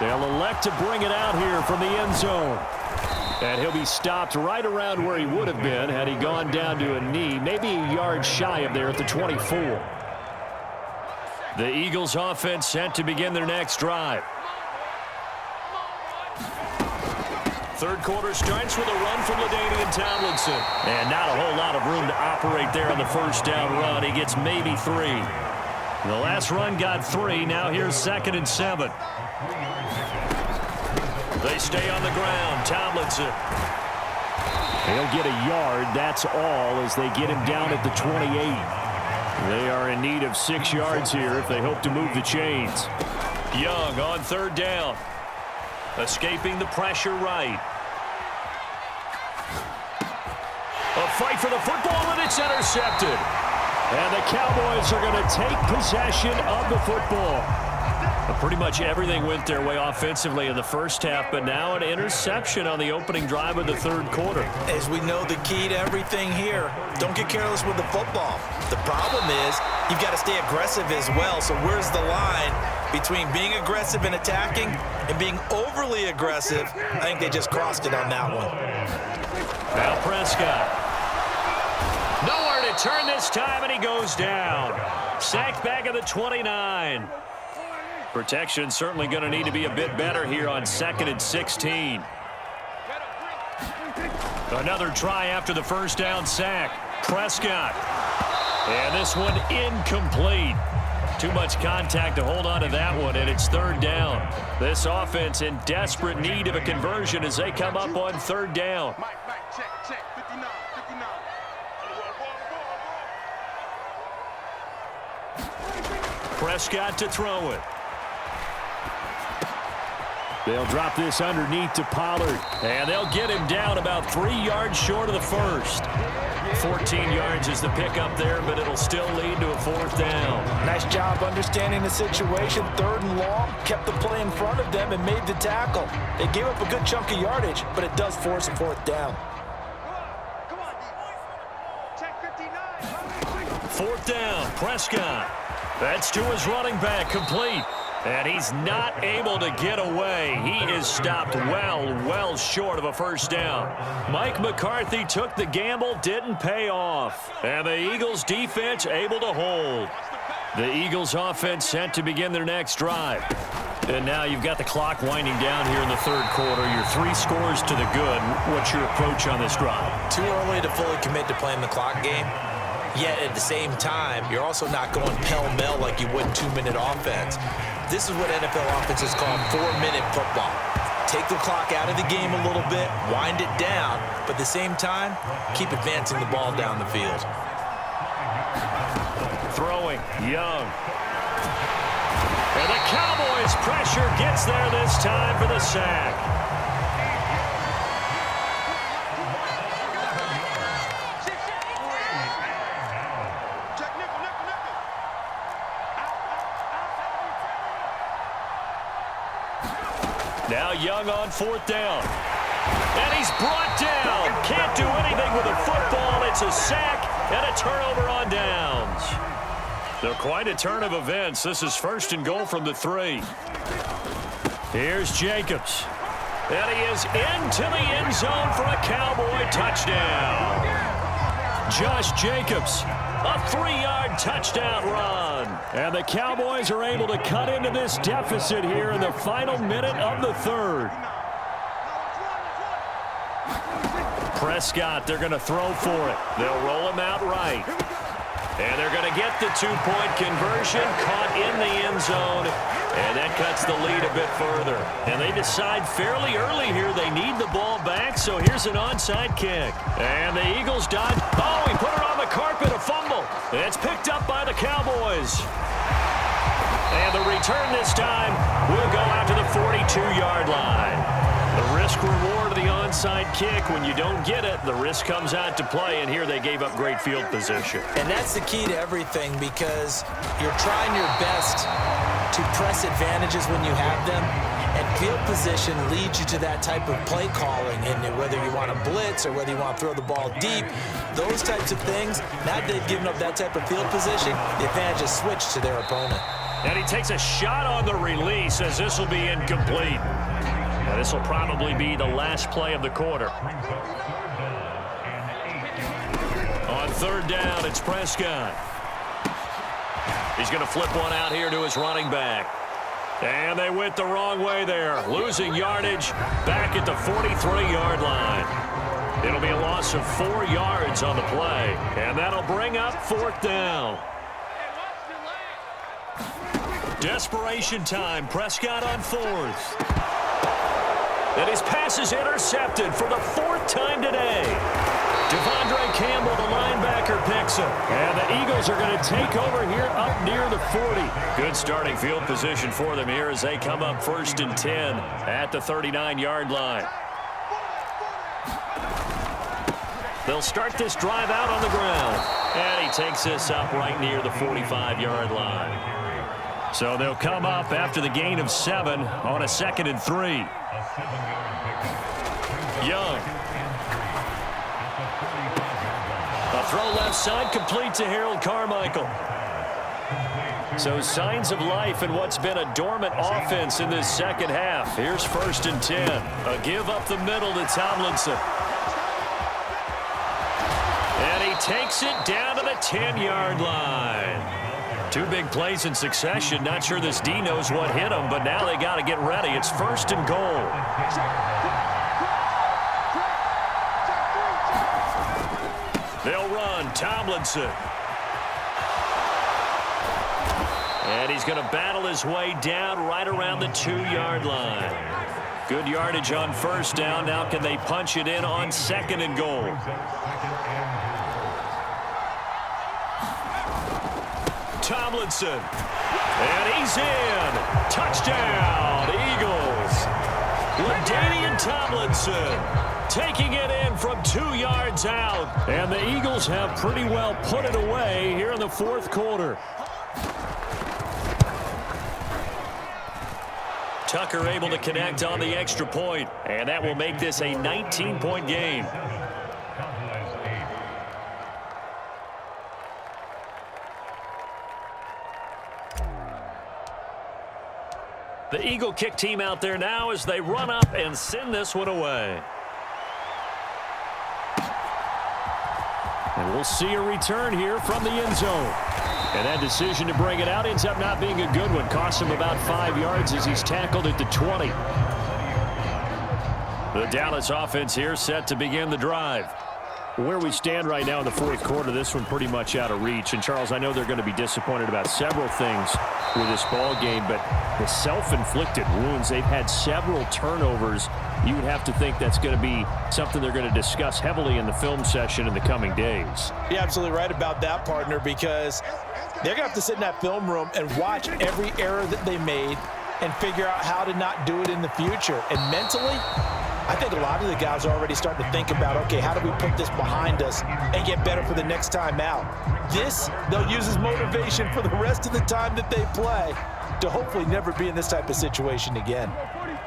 They'll elect to bring it out here from the end zone. And he'll be stopped right around where he would have been had he gone down to a knee, maybe a yard shy of there at the 24. The Eagles offense set to begin their next drive. Third quarter starts with a run from LaDainian Tomlinson. And not a whole lot of room to operate there on the first down run. He gets maybe 3. The last run got 3. Now here's 2nd and 7. They stay on the ground. Tomlinson. He'll get a yard. That's all as they get him down at the 28. They are in need of 6 yards here if they hope to move the chains. Young on 3rd down. Escaping the pressure right. A fight for the football, and it's intercepted. And the Cowboys are going to take possession of the football. Pretty much everything went their way offensively in the first half, but now an interception on the opening drive of the 3rd quarter. As we know, the key to everything here, don't get careless with the football. The problem is you've got to stay aggressive as well. So where's the line between being aggressive and attacking and being overly aggressive? I think they just crossed it on that one. Now Prescott. Nowhere to turn this time, and he goes down. Sacked back at the 29. Protection certainly going to need to be a bit better here on 2nd and 16. Another try after the first down sack. Prescott. And this one incomplete. Too much contact to hold on to that one, and it's 3rd down. This offense in desperate need of a conversion as they come up on 3rd down. Prescott to throw it. They'll drop this underneath to Pollard. And they'll get him down about 3 yards short of the first. 14 yards is the pickup there, but it'll still lead to a 4th down. Nice job understanding the situation. 3rd and long, kept the play in front of them and made the tackle. They gave up a good chunk of yardage, but it does force a 4th down. 4th down, Prescott. That's to his running back, complete. And he's not able to get away. He is stopped well short of a 1st down. Mike McCarthy took the gamble, didn't pay off. And the Eagles defense able to hold. The Eagles offense set to begin their next drive. And now you've got the clock winding down here in the 3rd quarter. Your 3 scores to the good. What's your approach on this drive? Too early to fully commit to playing the clock game. Yet at the same time, you're also not going pell-mell like you would 2-minute offense. This is what NFL offenses call 4-minute football. Take the clock out of the game a little bit, wind it down, but at the same time, keep advancing the ball down the field. Throwing, Young. And the Cowboys' pressure gets there this time for the sack. Now Young on 4th down. And he's brought down. Can't do anything with a football. It's a sack and a turnover on downs. They're quite a turn of events. This is 1st and goal from the 3. Here's Jacobs. And he is into the end zone for a Cowboy touchdown. Josh Jacobs, a 3-yard touchdown run. And the Cowboys are able to cut into this deficit here in the final minute of the 3rd. Prescott, they're going to throw for it. They'll roll him out right. And they're going to get the 2-point conversion, caught in the end zone, and that cuts the lead a bit further. And they decide fairly early here they need the ball back, so here's an onside kick. And the Eagles dodge. Oh, he put it on the carpet, a fumble. It's picked up by the Cowboys. And the return this time will go out to the 42-yard line. The risk-reward of the onside kick, when you don't get it, the risk comes out to play, and here they gave up great field position. And that's the key to everything, because you're trying your best to press advantages when you have them, and field position leads you to that type of play calling, and whether you want to blitz or whether you want to throw the ball deep, those types of things, now that they've given up that type of field position, the advantage is switched to their opponent. And he takes a shot on the release as this will be incomplete. Now, this will probably be the last play of the quarter. On third down, it's Prescott. He's going to flip one out here to his running back. And they went the wrong way there. Losing yardage back at the 43-yard line. It'll be a loss of 4 yards on the play. And that'll bring up fourth down. Desperation time. Prescott on fourth. And his pass is intercepted for the 4th time today. Devondre Campbell, the linebacker, picks him. And the Eagles are going to take over here up near the 40. Good starting field position for them here as they come up 1st and 10 at the 39-yard line. They'll start this drive out on the ground. And he takes this up right near the 45-yard line. So they'll come up after the gain of 7 on a 2nd and 3. Young. A throw left side complete to Harold Carmichael. So signs of life in what's been a dormant offense in this second half. Here's 1st and 10. A give up the middle to Tomlinson. And he takes it down to the 10-yard line. 2 big plays in succession. Not sure this D knows what hit him, but now they got to get ready. It's 1st and goal. They'll run. Tomlinson. And he's going to battle his way down right around the 2-yard line. Good yardage on 1st down. Now can they punch it in on 2nd and goal? Tomlinson. And he's in. Touchdown, Eagles. LaDainian Tomlinson taking it in from 2 yards out. And the Eagles have pretty well put it away here in the 4th quarter. Tucker able to connect on the extra point. And that will make this a 19-point game. The Eagle kick team out there now as they run up and send this one away. And we'll see a return here from the end zone. And that decision to bring it out ends up not being a good one. Costs him about 5 yards as he's tackled at the 20. The Dallas offense here set to begin the drive. Where we stand right now in the 4th quarter, this one pretty much out of reach. And, Charles, I know they're going to be disappointed about several things with this ball game, but the self-inflicted wounds, they've had several turnovers. You would have to think that's going to be something they're going to discuss heavily in the film session in the coming days. You're absolutely right about that, partner, because they're going to have to sit in that film room and watch every error that they made and figure out how to not do it in the future. And mentally, I think a lot of the guys are already starting to think about, okay, how do we put this behind us and get better for the next time out? This, they'll use as motivation for the rest of the time that they play to hopefully never be in this type of situation again.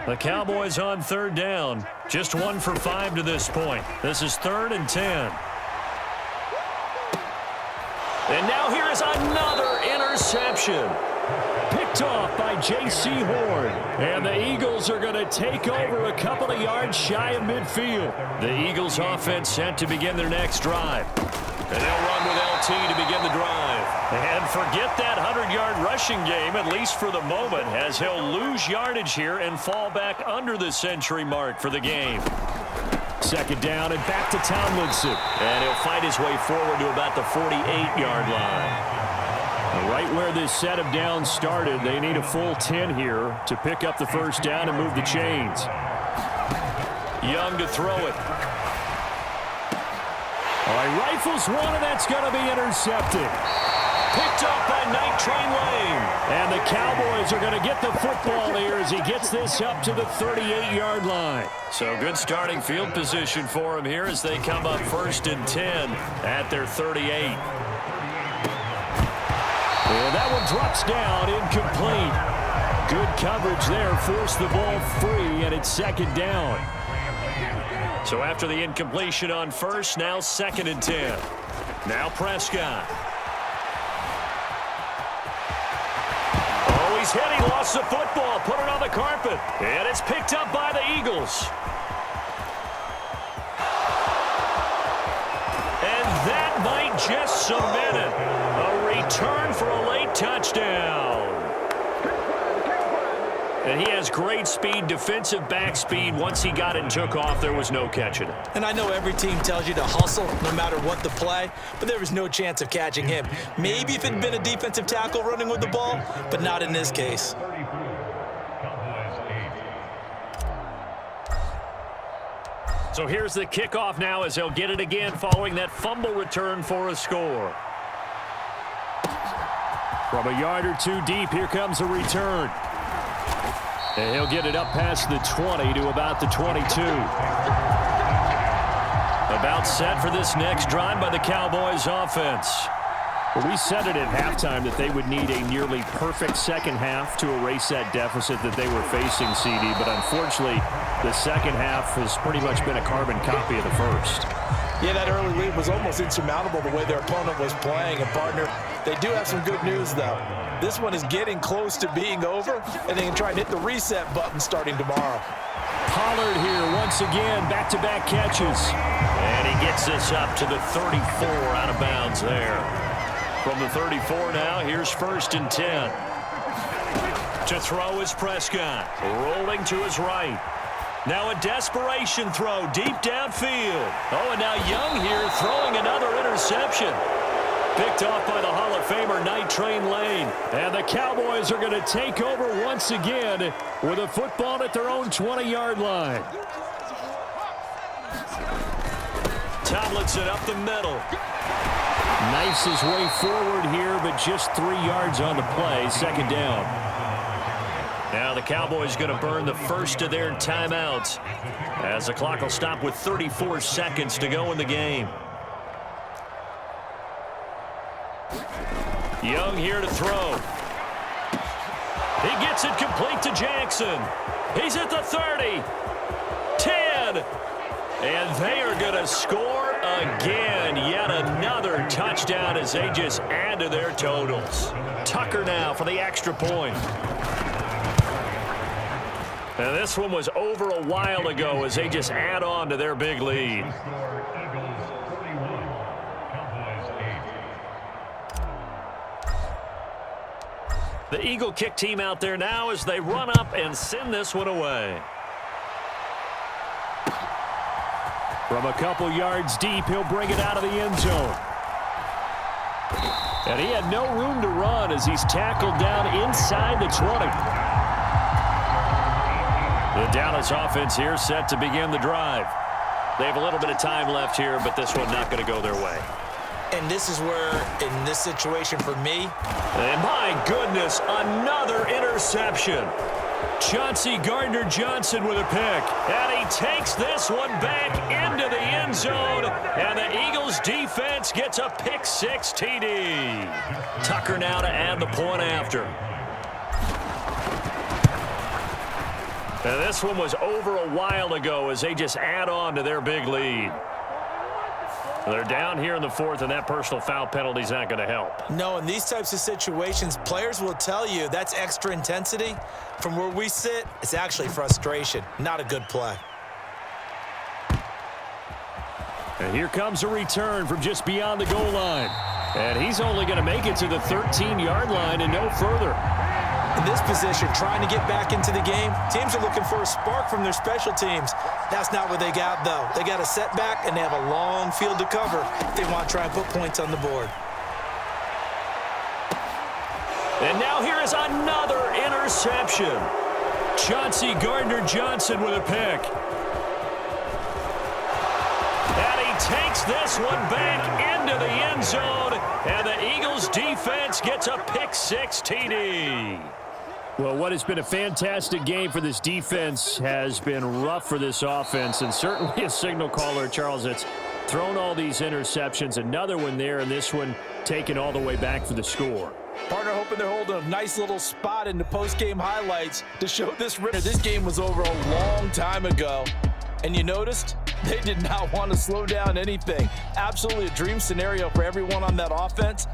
The Cowboys on 3rd down. Just 1 for 5 to this point. This is 3rd and 10. And now here is another interception. Picked off by J.C. Horn. And the Eagles are going to take over a couple of yards shy of midfield. The Eagles offense set to begin their next drive. And they'll run with LT to begin the drive. And forget that 100-yard rushing game, at least for the moment, as he'll lose yardage here and fall back under the century mark for the game. 2nd down and back to Tomlinson. And he'll fight his way forward to about the 48-yard line. Right where this set of downs started, they need a full 10 here to pick up the 1st down and move the chains. Young to throw it. All right, rifles one, and that's going to be intercepted. Picked up by Night Train Lane. And the Cowboys are going to get the football here as he gets this up to the 38-yard line. So good starting field position for him here as they come up 1st and 10 at their 38. And that one drops down, incomplete. Good coverage there, forced the ball free, and it's 2nd down. So after the incompletion on 1st, now 2nd and 10. Now Prescott. He's hit. He lost the football. Put it on the carpet. And it's picked up by the Eagles. And that might just cement it. A return for a late touchdown. And he has great speed, defensive back speed. Once he got it and took off, there was no catching it. And I know every team tells you to hustle no matter what the play, but there was no chance of catching him. Maybe if it had been a defensive tackle running with the ball, but not in this case. So here's the kickoff now as he'll get it again following that fumble return for a score. From a yard or two deep, here comes a return. And he'll get it up past the 20 to about the 22. About set for this next drive by the Cowboys offense. Well, we said it at halftime that they would need a nearly perfect second half to erase that deficit that they were facing, CD. But unfortunately, the second half has pretty much been a carbon copy of the first. Yeah, that early lead was almost insurmountable the way their opponent was playing. And, partner, they do have some good news, though. This one is getting close to being over, and they can try and hit the reset button starting tomorrow. Pollard here once again, back-to-back catches. And he gets this up to the 34 out of bounds there. From the 34 now, here's 1st and 10. To throw is Prescott, rolling to his right. Now a desperation throw deep downfield. Oh, and now Young here throwing another interception. Picked off by the Hall of Famer Night Train Lane. And the Cowboys are going to take over once again with a football at their own 20-yard line. Tomlinson up the middle. Knifes his way forward here, but just 3 yards on the play. 2nd down. Now the Cowboys going to burn the first of their timeouts as the clock will stop with 34 seconds to go in the game. Young here to throw. He gets it complete to Jackson. He's at the 30. 10. And they are going to score again. Yet another touchdown as they just add to their totals. Tucker now for the extra point. And this one was over a while ago as they just add on to their big lead. The Eagle kick team out there now as they run up and send this one away. From a couple yards deep, he'll bring it out of the end zone. And he had no room to run as he's tackled down inside the 20. The Dallas offense here set to begin the drive. They have a little bit of time left here, but this one not going to go their way. And this is where, in this situation for me. And my goodness, another interception. Chauncey Gardner-Johnson with a pick. And he takes this one back into the end zone. And the Eagles defense gets a pick 6 TD. Tucker now to add the point after. And this one was over a while ago as they just add on to their big lead. They're down here in the 4th, and that personal foul penalty is not going to help. No, in these types of situations, players will tell you that's extra intensity. From where we sit, it's actually frustration. Not a good play. And here comes a return from just beyond the goal line. And he's only going to make it to the 13-yard line and no further. In this position, trying to get back into the game, teams are looking for a spark from their special teams. That's not what they got, though. They got a setback, and they have a long field to cover if they want to try and put points on the board. And now here is another interception. Chauncey Gardner-Johnson with a pick. And he takes this one back into the end zone, and the Eagles defense gets a pick 6 TD. Well, what has been a fantastic game for this defense has been rough for this offense, and certainly a signal caller, Charles, that's thrown all these interceptions. Another one there, and this one taken all the way back for the score. Partner hoping they're holding a nice little spot in the post-game highlights to show this ripper. This game was over a long time ago, and you noticed they did not want to slow down anything. Absolutely a dream scenario for everyone on that offense.